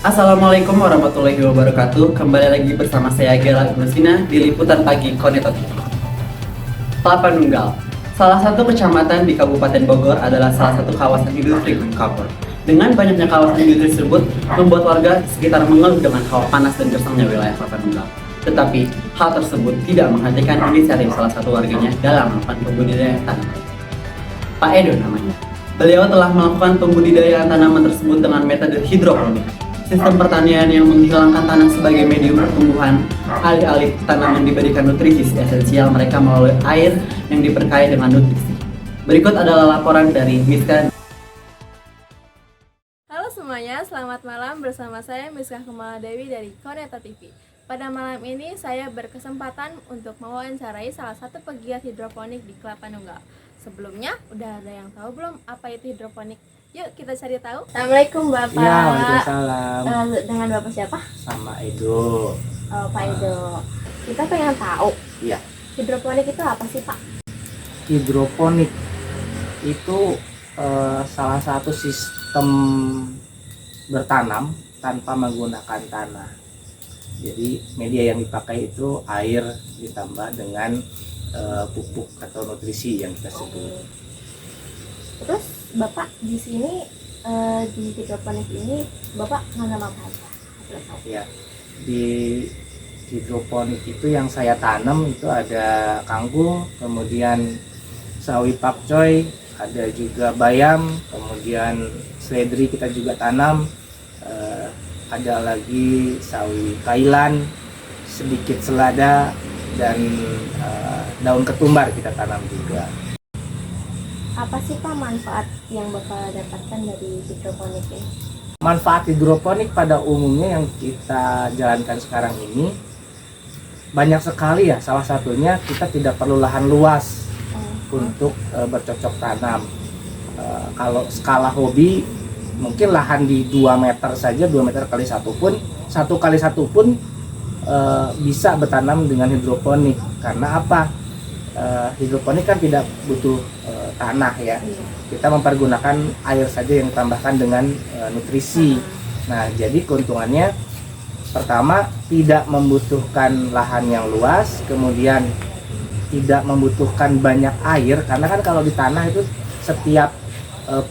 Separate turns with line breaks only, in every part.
Assalamualaikum warahmatullahi wabarakatuh. Kembali lagi bersama saya Gela Nusina di Liputan Pagi Koneta TV. Tapanunggal, salah satu kecamatan di Kabupaten Bogor adalah salah satu kawasan industri kapur. Dengan banyaknya kawasan industri tersebut membuat warga sekitar mengeluh dengan hawa panas dan gersangnya wilayah Tapanunggal. Tetapi hal tersebut tidak menghentikan inisiatif salah satu warganya dalam melakukan pembudidayaan tanaman. Pak Edo namanya. Beliau telah melakukan pembudidayaan tanaman tersebut dengan metode hidroponik, sistem pertanian yang menghilangkan tanah sebagai medium pertumbuhan, alih-alih tanaman diberikan nutrisi esensial mereka melalui air yang diperkaya dengan nutrisi. Berikut adalah laporan dari Miska.
Halo semuanya, selamat malam bersama saya Miska Kemala Dewi dari Koneta TV. Pada malam ini saya berkesempatan untuk mewawancarai salah satu pegiat hidroponik di Kelapa Nunggal. Sebelumnya, udah ada yang tahu belum apa itu hidroponik? Yuk kita cari tahu. Assalamualaikum Bapak.
Ya, waalaikumsalam.
Dengan Bapak siapa?
Sama Edo.
Oh, Pak Edo. Kita pengen tahu.
Iya.
Hidroponik itu apa sih Pak?
Hidroponik itu salah satu sistem bertanam tanpa menggunakan tanah. Jadi media yang dipakai itu air ditambah dengan pupuk atau nutrisi yang kita sebut.
Terus Bapak di sini di hidroponik ini Bapak nanam apa aja?
Ya, di hidroponik itu yang saya tanam itu ada kangkung, kemudian sawi pakcoy, ada juga bayam, kemudian seledri kita juga tanam, ada lagi sawi kailan, sedikit selada, dan daun ketumbar kita tanam juga.
Apa sih Pak manfaat yang Bapak dapatkan dari hidroponik ini?
Manfaat hidroponik pada umumnya yang kita jalankan sekarang ini banyak sekali ya. Salah satunya kita tidak perlu lahan luas untuk bercocok tanam. Kalau skala hobi mungkin lahan di 2 meter saja, 2 meter kali 1 pun, 1 kali 1 pun bisa bertanam dengan hidroponik. Karena apa? Hidroponik kan tidak butuh tanah ya. Kita mempergunakan air saja yang ditambahkan dengan nutrisi. Nah, jadi keuntungannya pertama tidak membutuhkan lahan yang luas, kemudian tidak membutuhkan banyak air karena kan kalau di tanah itu setiap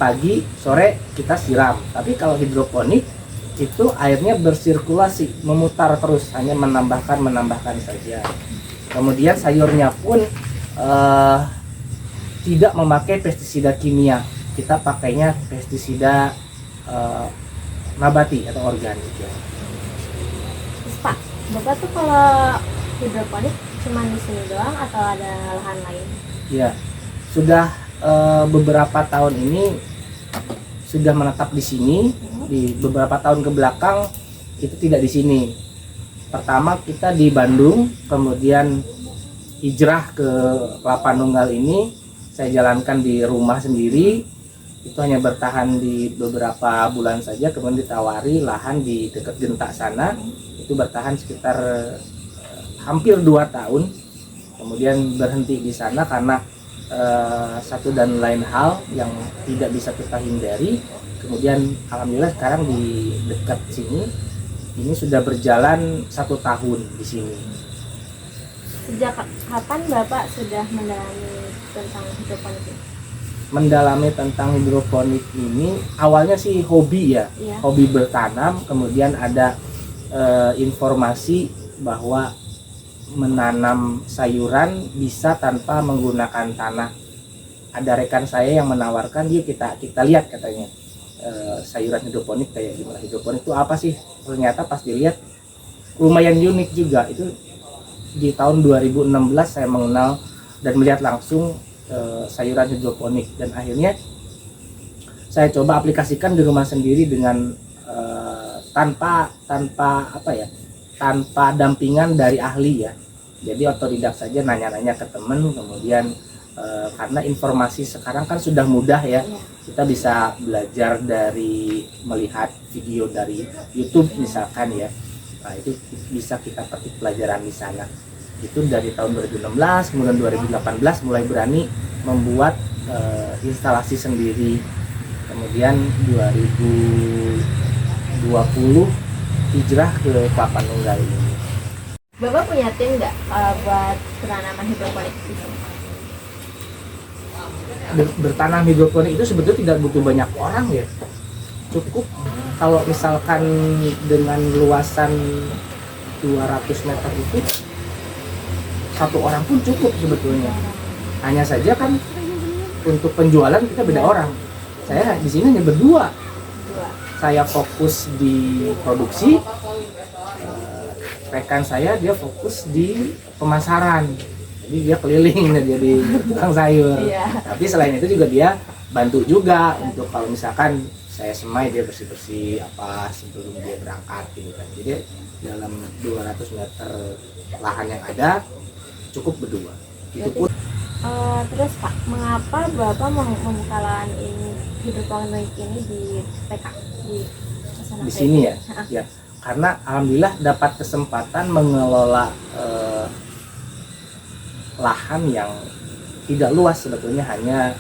pagi sore kita siram. Tapi kalau hidroponik itu airnya bersirkulasi, memutar terus, hanya menambahkan saja. Kemudian sayurnya pun tidak memakai pestisida kimia, kita pakainya pestisida nabati atau organik ya.
Terus Pak, Bapak tuh kalau hidroponik cuma di sini doang atau ada lahan lain?
Ya, sudah beberapa tahun ini sudah menetap di sini. Di beberapa tahun ke belakang itu tidak di sini. Pertama kita di Bandung, kemudian hijrah ke Kelapa Nunggal ini saya jalankan di rumah sendiri. Itu hanya bertahan di beberapa bulan saja, kemudian ditawari lahan di dekat Gentak sana. Itu bertahan sekitar hampir 2 tahun. Kemudian berhenti di sana karena satu dan lain hal yang tidak bisa kita hindari. Kemudian alhamdulillah sekarang di dekat sini ini sudah berjalan 1 tahun di sini.
Sejak kapan Bapak sudah mendalami tentang hidroponik ini?
Mendalami tentang hidroponik ini awalnya sih hobi ya,
Iya.
Hobi bertanam. Kemudian ada informasi bahwa menanam sayuran bisa tanpa menggunakan tanah. Ada rekan saya yang menawarkan, dia kita lihat katanya sayuran hidroponik kayak gimana. Hidroponik itu apa sih? Ternyata pas dilihat lumayan unik juga. Itu di tahun 2016 saya mengenal dan melihat langsung sayuran hidroponik, dan akhirnya saya coba aplikasikan di rumah sendiri dengan tanpa dampingan dari ahli ya. Jadi otodidak saja, nanya-nanya ke teman. Kemudian karena informasi sekarang kan sudah mudah ya, kita bisa belajar dari melihat video dari YouTube misalkan ya. Nah, itu bisa kita petik pelajaran di sana. Itu dari tahun 2016, kemudian 2018 mulai berani membuat instalasi sendiri. Kemudian 2020 hijrah ke Kelapa Nunggal ini.
Bapak punya tim nggak buat penanaman hidroponik di sini?
Bertanam hidroponik itu sebetulnya tidak butuh banyak orang ya, cukup kalau misalkan dengan luasan 200 meter itu satu orang pun cukup sebetulnya. Hanya saja kan untuk penjualan kita beda orang. Saya di sini hanya berdua. Saya fokus di produksi, rekan saya dia fokus di pemasaran. Jadi dia keliling, dia jadi tukang sayur. Tapi selain itu juga dia bantu juga untuk kalau misalkan saya semai dia bersih-bersih apa sebelum dia berangkat gitu kan. Jadi dalam 200 meter lahan yang ada cukup berdua. Itu pun
Terus Pak, mengapa Bapak membuka lahan ini hidroponik ini di PK
di sini ya? Ya, karena alhamdulillah dapat kesempatan mengelola lahan yang tidak luas sebetulnya, hanya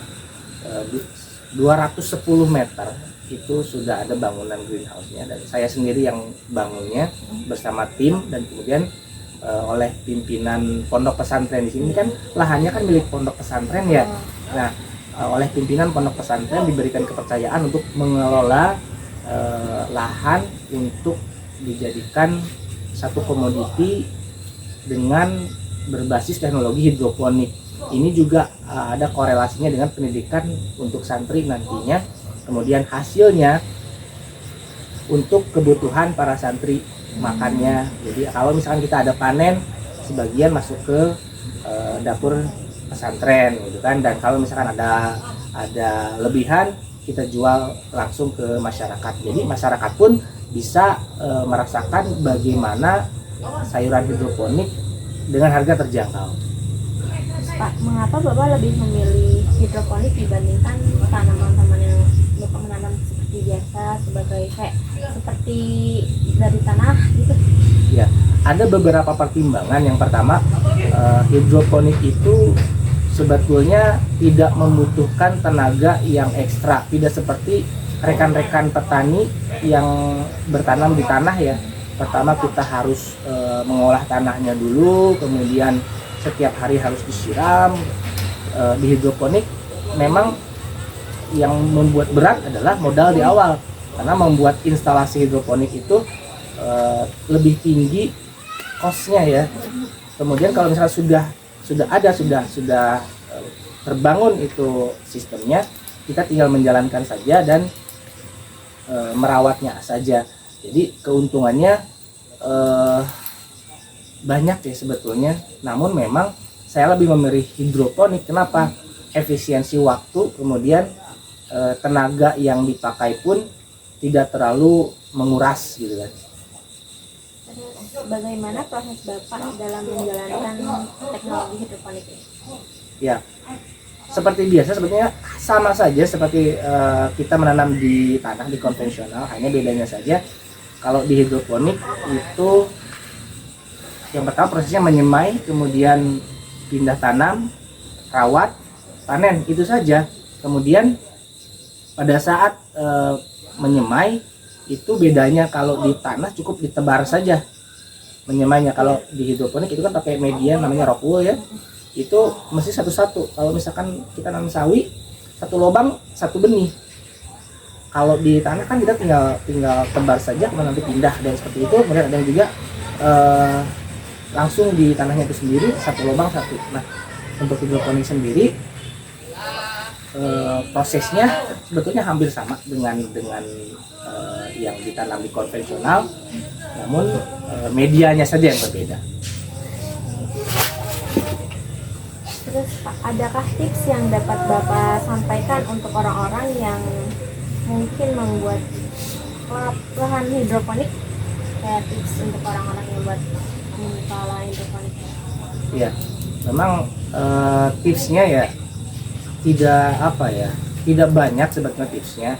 210 meter itu sudah ada bangunan greenhouse-nya dan saya sendiri yang bangunnya bersama tim dan kemudian oleh pimpinan pondok pesantren. Di sini kan lahannya kan milik pondok pesantren ya. Nah, oleh pimpinan pondok pesantren diberikan kepercayaan untuk mengelola lahan untuk dijadikan satu komoditi dengan berbasis teknologi hidroponik. Ini juga ada korelasinya dengan pendidikan untuk santri nantinya. Kemudian hasilnya untuk kebutuhan para santri makannya. Jadi kalau misalkan kita ada panen, sebagian masuk ke dapur pesantren gitu kan, dan kalau misalkan ada lebihan kita jual langsung ke masyarakat. Jadi masyarakat pun bisa merasakan bagaimana sayuran hidroponik dengan harga terjangkau.
Pak, mengapa Bapak lebih memilih hidroponik dibandingkan tanaman-tanaman yang Bapak menanam seperti biasa seperti dari tanah gitu?
Ya, ada beberapa pertimbangan. Yang pertama, hidroponik itu sebetulnya tidak membutuhkan tenaga yang ekstra, tidak seperti rekan-rekan petani yang bertanam di tanah ya. Pertama kita harus mengolah tanahnya dulu, kemudian setiap hari harus disiram. Di hidroponik memang yang membuat berat adalah modal di awal, karena membuat instalasi hidroponik itu lebih tinggi cost-nya ya. Kemudian kalau misalnya sudah terbangun itu sistemnya, kita tinggal menjalankan saja dan merawatnya saja. Jadi keuntungannya banyak ya sebetulnya. Namun memang saya lebih memilih hidroponik. Kenapa? Efisiensi waktu, kemudian tenaga yang dipakai pun tidak terlalu menguras gitu kan.
Terus bagaimana proses Bapak dalam menjalankan teknologi hidroponik ini?
Ya, seperti biasa sebetulnya sama saja seperti kita menanam di tanah di konvensional, hanya bedanya saja kalau di hidroponik itu yang pertama prosesnya menyemai, kemudian pindah tanam, rawat, panen, itu saja. Kemudian pada saat menyemai itu bedanya, kalau di tanah cukup ditebar saja menyemainya. Kalau di hidroponik itu kan pakai media namanya rock wool ya, itu mesti satu-satu. Kalau misalkan kita nanam sawi, satu lubang satu benih. Kalau di tanah kan kita tinggal tebar saja, kemudian nanti pindah dan seperti itu. Kemudian ada yang juga langsung di tanahnya itu sendiri, satu lubang satu. Nah, untuk hidroponik sendiri prosesnya sebetulnya hampir sama dengan yang ditanam di konvensional, namun medianya saja yang berbeda.
Terus Pak, adakah tips yang dapat Bapak sampaikan untuk orang-orang yang mungkin membuat lahan hidroponik, kayak tips untuk orang-orang yang buat membuka lahan hidroponik?
Iya, memang tipsnya ya tidak banyak sebetulnya tipsnya.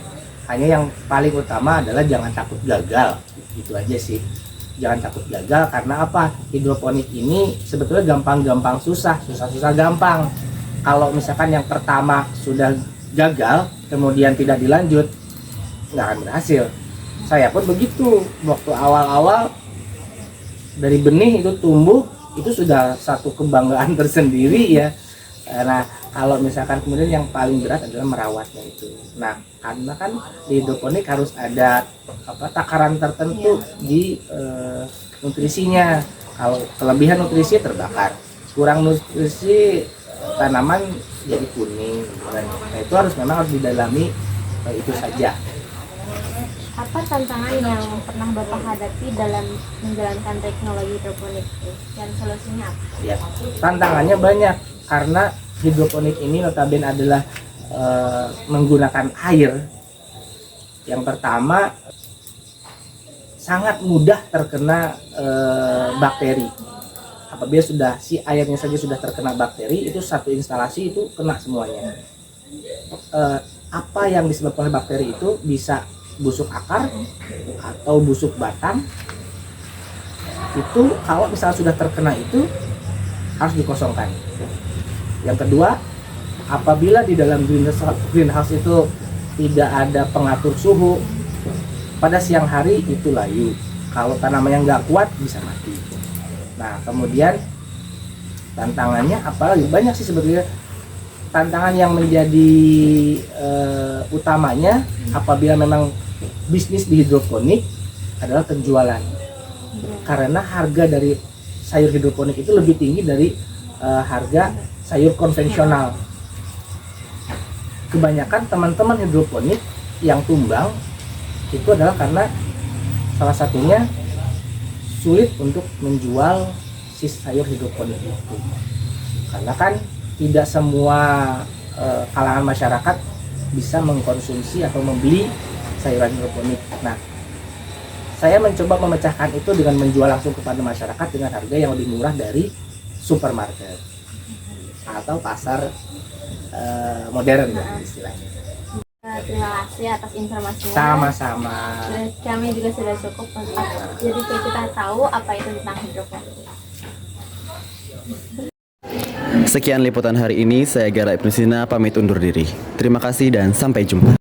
Hanya yang paling utama adalah jangan takut gagal, itu aja sih. Jangan takut gagal, karena apa? Hidroponik ini sebetulnya gampang-gampang susah gampang. Kalau misalkan yang pertama sudah gagal, kemudian tidak dilanjut, nggak akan berhasil. Saya pun begitu, waktu awal-awal dari benih itu tumbuh, itu sudah satu kebanggaan tersendiri ya. Nah, kalau misalkan kemudian yang paling berat adalah merawatnya itu. Nah, karena kan di hidroponik harus ada takaran tertentu di nutrisinya. Kalau kelebihan nutrisi terbakar, kurang nutrisi tanaman jadi kuning. Nah, itu memang harus didalami, itu saja.
Apa tantangan yang pernah Bapak hadapi dalam menjalankan teknologi hidroponik itu? Dan solusinya apa?
Ya, tantangannya banyak karena hidroponik ini notabene adalah menggunakan air. Yang pertama, sangat mudah terkena bakteri. Apabila si airnya saja sudah terkena bakteri, itu satu instalasi itu kena semuanya. Apa yang disebabkan oleh bakteri itu bisa busuk akar atau busuk batang. Itu kalau misalnya sudah terkena itu harus dikosongkan. Yang kedua, apabila di dalam greenhouse itu tidak ada pengatur suhu, pada siang hari itu layu. Kalau tanamannya nggak kuat bisa mati. Nah, kemudian tantangannya apalagi banyak sih sebetulnya. Tantangan yang menjadi utamanya apabila memang bisnis di hidroponik adalah penjualan. Karena harga dari sayur hidroponik itu lebih tinggi dari harga sayur konvensional. Kebanyakan teman-teman hidroponik yang tumbang itu adalah karena salah satunya sulit untuk menjual si sayur hidroponik itu. Karena kan tidak semua kalangan masyarakat bisa mengkonsumsi atau membeli sayuran hidroponik. Nah, saya mencoba memecahkan itu dengan menjual langsung kepada masyarakat dengan harga yang lebih murah dari supermarket atau pasar modern istilahnya.
Terima kasih atas informasinya.
Sama-sama.
Kami juga sudah cukup untuk jadi kita tahu apa itu tentang hidroponik.
Sekian liputan hari ini, saya Gara Ibnu Sina pamit undur diri. Terima kasih dan sampai jumpa.